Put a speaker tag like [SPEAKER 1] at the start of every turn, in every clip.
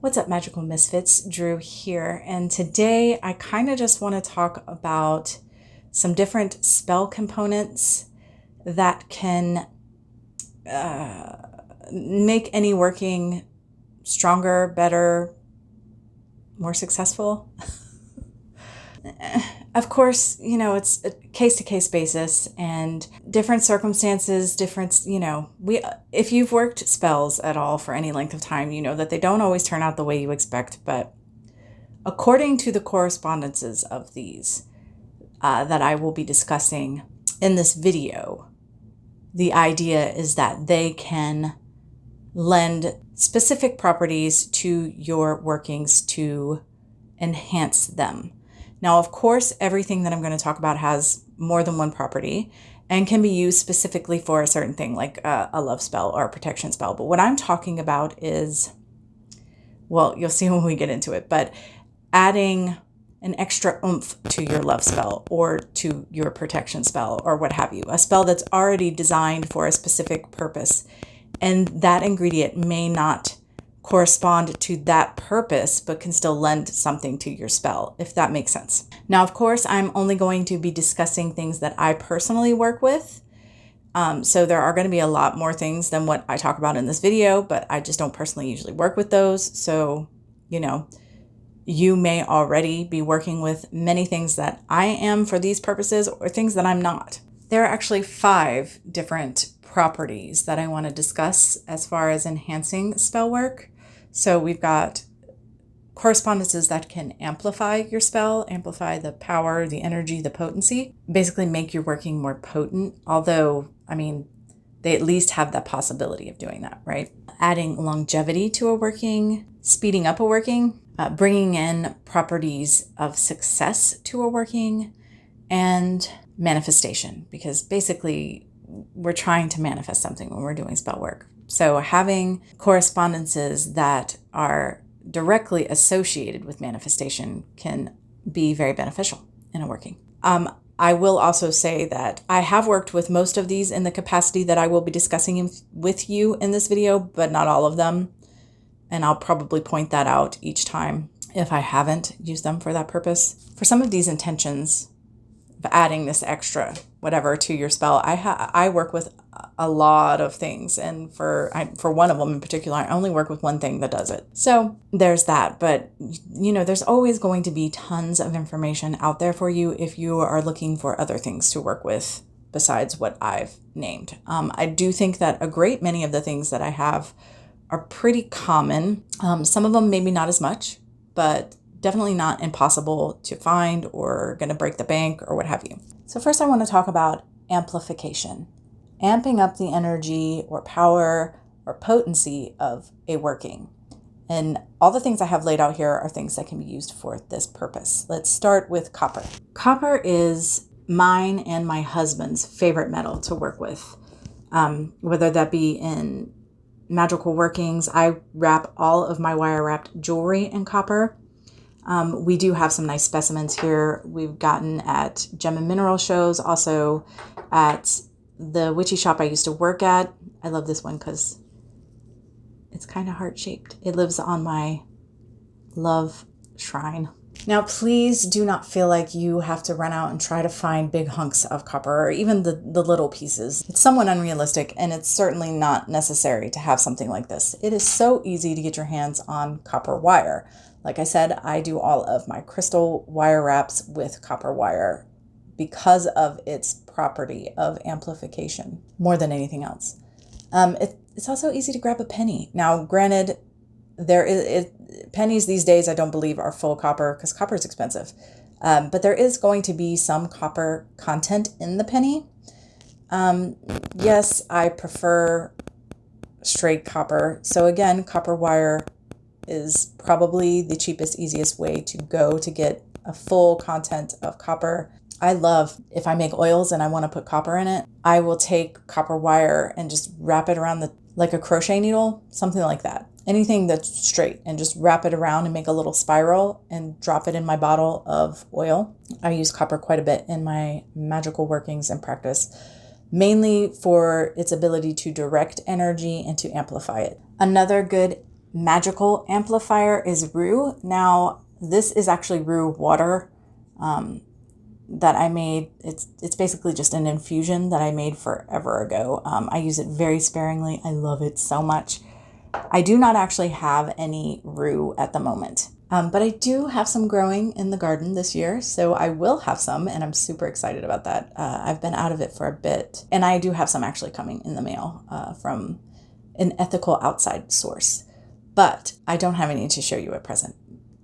[SPEAKER 1] What's up, Magical Misfits? Drew here, and today I kind of just want to talk about some different spell components that can make any working stronger, better, more successful. Of course, it's a case-to-case basis and different circumstances, if you've worked spells at all for any length of time, you know that they don't always turn out the way you expect. But according to the correspondences of these that I will be discussing in this video, the idea is that they can lend specific properties to your workings to enhance them. Now, of course, everything that I'm going to talk about has more than one property and can be used specifically for a certain thing, like a love spell or a protection spell. But what I'm talking about is, well, you'll see when we get into it, but adding an extra oomph to your love spell or to your protection spell or what have you, a spell that's already designed for a specific purpose. And that ingredient may not correspond to that purpose, but can still lend something to your spell, if that makes sense. Now, of course, I'm only going to be discussing things that I personally work with. So there are going to be a lot more things than what I talk about in this video, but I just don't personally usually work with those. So, you may already be working with many things that I am for these purposes or things that I'm not. There are actually 5 different properties that I want to discuss as far as enhancing spell work. So we've got correspondences that can amplify your spell, amplify the power, the energy, the potency, basically make your working more potent. Although, they at least have the possibility of doing that, right? Adding longevity to a working, speeding up a working, bringing in properties of success to a working, and manifestation, because basically we're trying to manifest something when we're doing spell work. So having correspondences that are directly associated with manifestation can be very beneficial in a working. I will also say that I have worked with most of these in the capacity that I will be discussing with you in this video, but not all of them. And I'll probably point that out each time if I haven't used them for that purpose. For some of these intentions, adding this extra whatever to your spell, I work with a lot of things, and for one of them in particular, I only work with one thing that does it. So there's that. But there's always going to be tons of information out there for you if you are looking for other things to work with besides what I've named. I do think that a great many of the things that I have are pretty common. Some of them maybe not as much, but definitely not impossible to find or going to break the bank or what have you. So first I want to talk about amplification, amping up the energy or power or potency of a working. And all the things I have laid out here are things that can be used for this purpose. Let's start with copper. Copper is mine and my husband's favorite metal to work with, whether that be in magical workings. I wrap all of my wire wrapped jewelry in copper. We do have some nice specimens here we've gotten at gem and mineral shows, also at the witchy shop I used to work at. I love this one because it's kind of heart-shaped. It lives on my love shrine. Now, please do not feel like you have to run out and try to find big hunks of copper or even the little pieces. It's somewhat unrealistic, and it's certainly not necessary to have something like this. It is so easy to get your hands on copper wire. Like I said, I do all of my crystal wire wraps with copper wire because of its property of amplification more than anything else. It's also easy to grab a penny. Now, granted, pennies these days I don't believe are full copper because copper is expensive. But there is going to be some copper content in the penny. Yes, I prefer straight copper. So again, copper wire is probably the cheapest, easiest way to go to get a full content of copper. I love, if I make oils and I want to put copper in it, I will take copper wire and just wrap it around like a crochet needle, something like that. Anything that's straight, and just wrap it around and make a little spiral and drop it in my bottle of oil. I use copper quite a bit in my magical workings and practice, mainly for its ability to direct energy and to amplify it. Another good magical amplifier is rue. Now, this is actually rue water that I made. It's basically just an infusion that I made forever ago. I use it very sparingly. I love it so much. I do not actually have any rue at the moment, but I do have some growing in the garden this year, so I will have some, and I'm super excited about that. I've been out of it for a bit, and I do have some actually coming in the mail from an ethical outside source, but I don't have any to show you at present.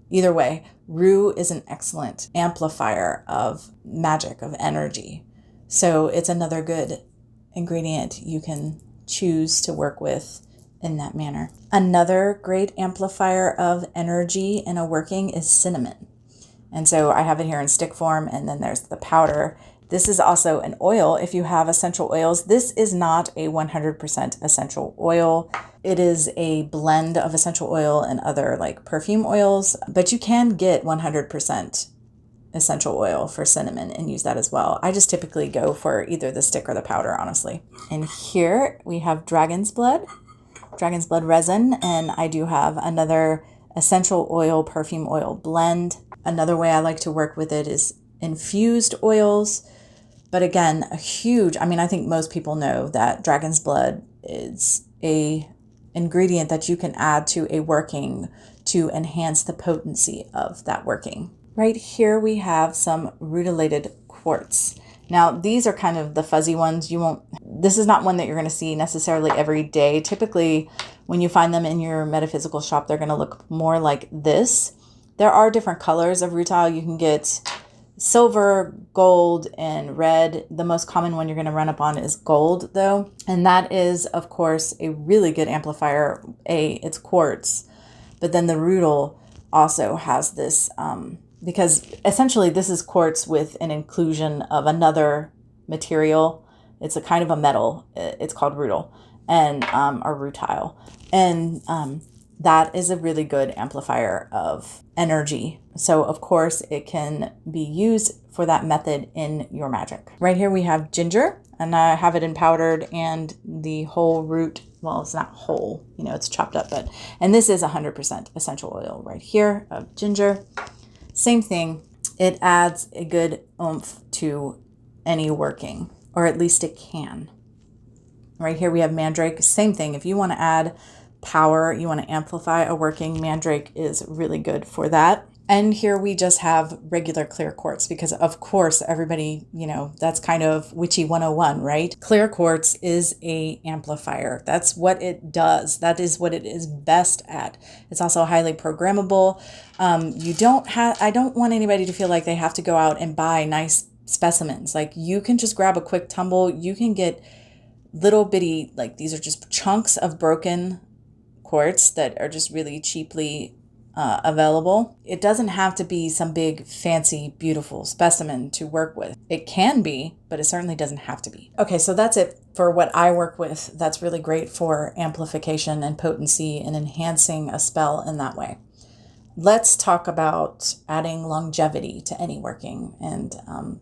[SPEAKER 1] Either way, rue is an excellent amplifier of magic, of energy. So it's another good ingredient you can choose to work with in that manner. Another great amplifier of energy in a working is cinnamon. And so I have it here in stick form, and then there's the powder. This is also an oil if you have essential oils. This is not a 100% essential oil. It is a blend of essential oil and other like perfume oils, but you can get 100% essential oil for cinnamon and use that as well. I just typically go for either the stick or the powder, honestly. And here we have dragon's blood resin, and I do have another essential oil, perfume oil blend. Another way I like to work with it is infused oils. But again, I think most people know that dragon's blood is a ingredient that you can add to a working to enhance the potency of that working. Right here we have some Rutilated Quartz. Now, these are kind of the fuzzy ones. This is not one that you're going to see necessarily every day. Typically, when you find them in your metaphysical shop, they're going to look more like this. There are different colors of rutile. You can get silver, gold, and red. The most common one you're going to run up on is gold, though. And that is, of course, a really good amplifier. It's quartz. But then the rutile also has this, because essentially this is quartz with an inclusion of another material. It's a kind of a metal. It's called rutile or rutile. And that is a really good amplifier of energy. So of course it can be used for that method in your magic. Right here we have ginger, and I have it in powdered and the whole root. Well, it's not whole, it's chopped up, and this is 100% essential oil right here of ginger. Same thing. It adds a good oomph to any working, or at least it can. Right here we have Mandrake. Same thing. If you want to add power, you want to amplify a working, Mandrake is really good for that. And here we just have regular clear quartz because, of course, everybody, that's kind of witchy 101, right? Clear quartz is a amplifier. That's what it does. That is what it is best at. It's also highly programmable. I don't want anybody to feel like they have to go out and buy nice specimens. Like, you can just grab a quick tumble. You can get little bitty, like, these are just chunks of broken quartz that are just really cheaply available. It doesn't have to be some big, fancy, beautiful specimen to work with. It can be, but it certainly doesn't have to be. Okay, so that's it for what I work with. That's really great for amplification and potency and enhancing a spell in that way. Let's talk about adding longevity to any working and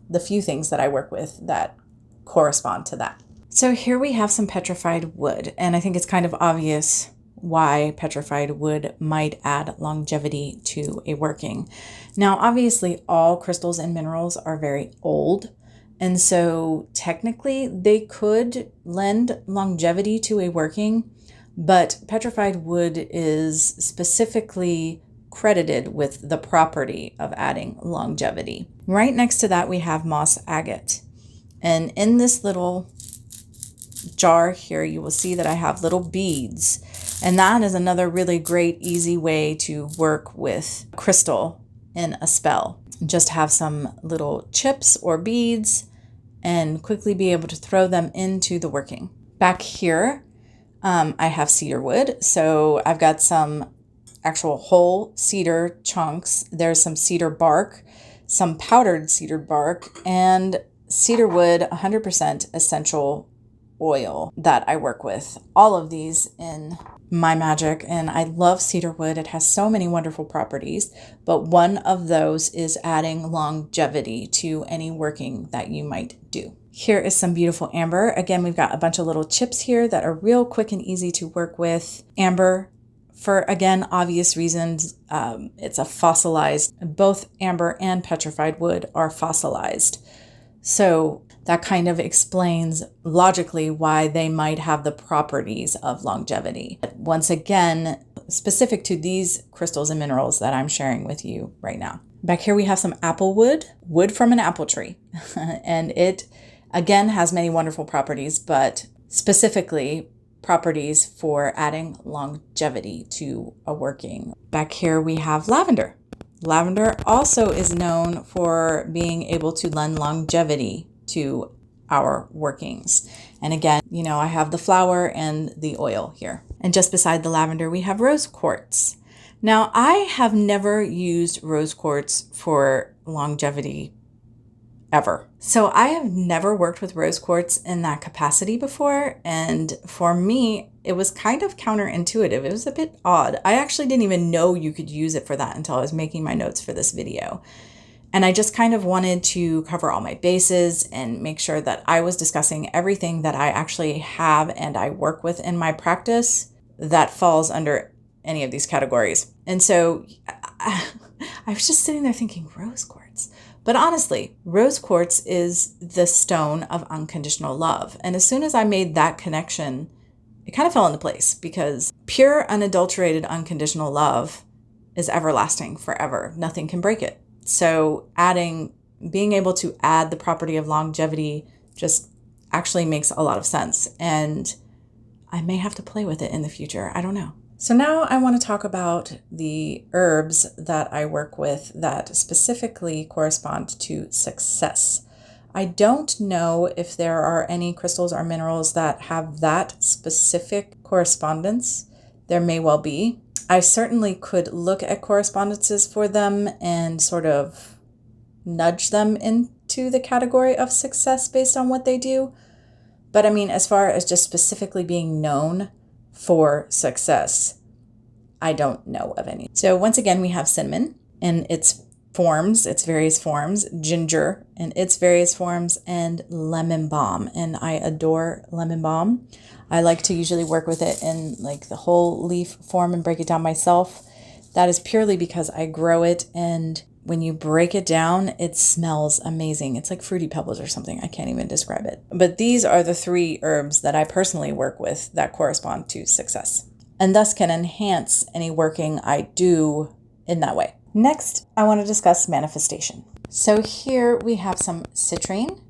[SPEAKER 1] the few things that I work with that correspond to that. So here we have some petrified wood, and I think it's kind of obvious why petrified wood might add longevity to a working. Now, obviously, all crystals and minerals are very old, and so technically they could lend longevity to a working, but petrified wood is specifically credited with the property of adding longevity. Right next to that, we have moss agate. And in this little jar here, you will see that I have little beads. And that is another really great, easy way to work with crystal in a spell. Just have some little chips or beads and quickly be able to throw them into the working. Back here, I have cedar wood. So I've got some actual whole cedar chunks. There's some cedar bark, some powdered cedar bark, and cedar wood, 100% essential oil that I work with. All of these in my magic, and I love cedar wood. It has so many wonderful properties, but one of those is adding longevity to any working that you might do. Here is some beautiful amber. Again, we've got a bunch of little chips here that are real quick and easy to work with. Amber, for, again, obvious reasons. It's a fossilized, both amber and petrified wood are fossilized. So that kind of explains logically why they might have the properties of longevity. But once again, specific to these crystals and minerals that I'm sharing with you right now. Back here we have some apple wood, wood from an apple tree. And it, again, has many wonderful properties, but specifically properties for adding longevity to a working. Back here we have lavender. Lavender also is known for being able to lend longevity to our workings. And again, you know, I have the flower and the oil here. And just beside the lavender, we have rose quartz. Now, I have never used rose quartz for longevity ever. So I have never worked with rose quartz in that capacity before. And for me, it was kind of counterintuitive. It was a bit odd. I actually didn't even know you could use it for that until I was making my notes for this video. And I just kind of wanted to cover all my bases and make sure that I was discussing everything that I actually have and I work with in my practice that falls under any of these categories. And so I was just sitting there thinking, rose quartz. But honestly, rose quartz is the stone of unconditional love. And as soon as I made that connection, it kind of fell into place, because pure, unadulterated, unconditional love is everlasting forever. Nothing can break it. So being able to add the property of longevity just actually makes a lot of sense. And I may have to play with it in the future. I don't know. So now I want to talk about the herbs that I work with that specifically correspond to success. I don't know if there are any crystals or minerals that have that specific correspondence. There may well be. I certainly could look at correspondences for them and sort of nudge them into the category of success based on what they do. But I mean, as far as just specifically being known for success, I don't know of any. So once again, we have cinnamon in its various forms, ginger in its various forms, and lemon balm. And I adore lemon balm. I like to usually work with it in like the whole leaf form and break it down myself. That is purely because I grow it, and when you break it down, it smells amazing. It's like Fruity Pebbles or something. I can't even describe it. But these are the 3 herbs that I personally work with that correspond to success, and thus can enhance any working I do in that way. Next, I want to discuss manifestation. So here we have some citrine.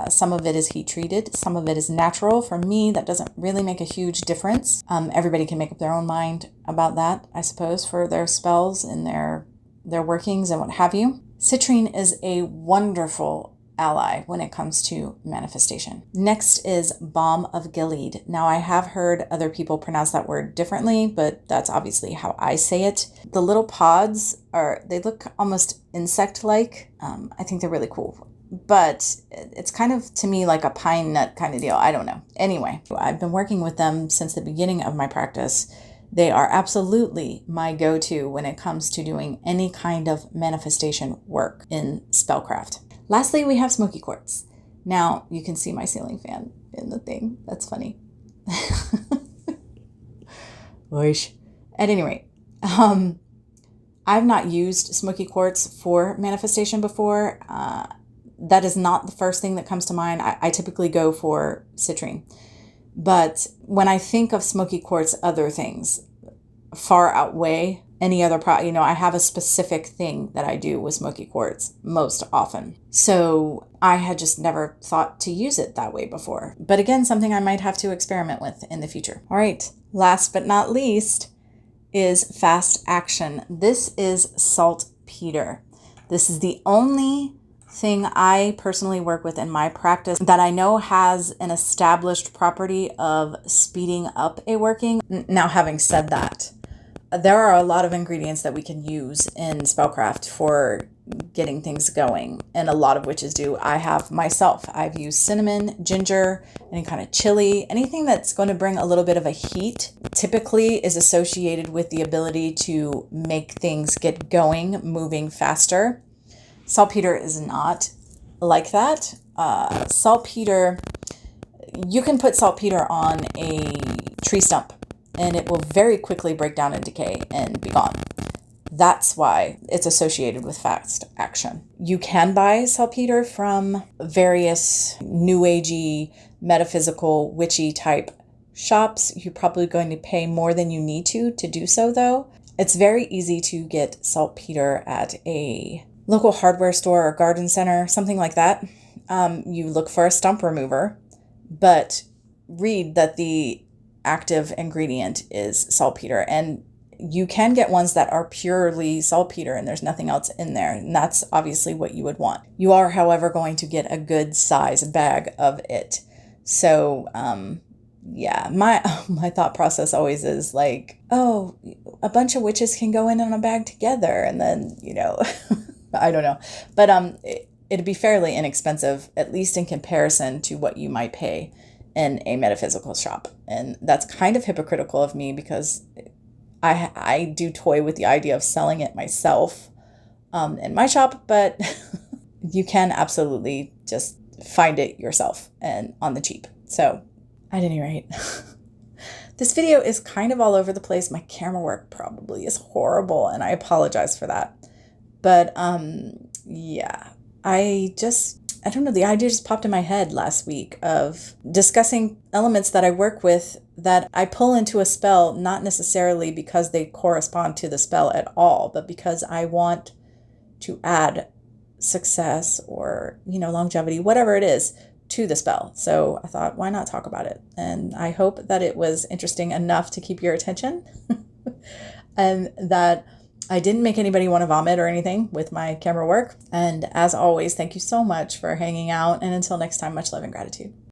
[SPEAKER 1] Some of it is heat treated. Some of it is natural. For me, that doesn't really make a huge difference. Everybody can make up their own mind about that, I suppose, for their spells and their workings and what have you. Citrine is a wonderful ally when it comes to manifestation. Next is Balm of Gilead. Now, I have heard other people pronounce that word differently, but that's obviously how I say it. The little pods they look almost insect-like. I think they're really cool. But it's kind of, to me, like a pine nut kind of deal. I don't know. Anyway, I've been working with them since the beginning of my practice. They are absolutely my go-to when it comes to doing any kind of manifestation work in spellcraft. Lastly, we have Smoky Quartz. Now, you can see my ceiling fan in the thing. That's funny. Wish. At any rate, I've not used Smoky Quartz for manifestation before. That is not the first thing that comes to mind. I typically go for citrine. But when I think of Smoky Quartz, other things far outweigh any other product. I have a specific thing that I do with Smoky Quartz most often. So I had just never thought to use it that way before. But again, something I might have to experiment with in the future. All right, last but not least is fast action. This is saltpeter. This is the only thing I personally work with in my practice that I know has an established property of speeding up a working. Now, having said that, there are a lot of ingredients that we can use in spellcraft for getting things going, and a lot of which is due. I've used cinnamon, ginger, any kind of chili, anything that's going to bring a little bit of a heat typically is associated with the ability to make things get going, moving faster. Saltpeter is not like that. Saltpeter, you can put saltpeter on a tree stump and it will very quickly break down and decay and be gone. That's why it's associated with fast action. You can buy saltpeter from various new agey, metaphysical, witchy type shops. You're probably going to pay more than you need to do so, though. It's very easy to get saltpeter at a local hardware store or garden center, something like that. You look for a stump remover, but read that the active ingredient is saltpeter. And you can get ones that are purely saltpeter and there's nothing else in there. And that's obviously what you would want. You are, however, going to get a good size bag of it. So, yeah, my thought process always is like, oh, a bunch of witches can go in on a bag together. And then, I don't know. But it'd be fairly inexpensive, at least in comparison to what you might pay in a metaphysical shop. And that's kind of hypocritical of me because I do toy with the idea of selling it myself in my shop, but you can absolutely just find it yourself and on the cheap. So at any rate, this video is kind of all over the place. My camera work probably is horrible and I apologize for that. But yeah, I don't know, the idea just popped in my head last week of discussing elements that I work with that I pull into a spell, not necessarily because they correspond to the spell at all, but because I want to add success or, longevity, whatever it is, to the spell. So I thought, why not talk about it? And I hope that it was interesting enough to keep your attention and that I didn't make anybody want to vomit or anything with my camera work. And as always, thank you so much for hanging out. And until next time, much love and gratitude.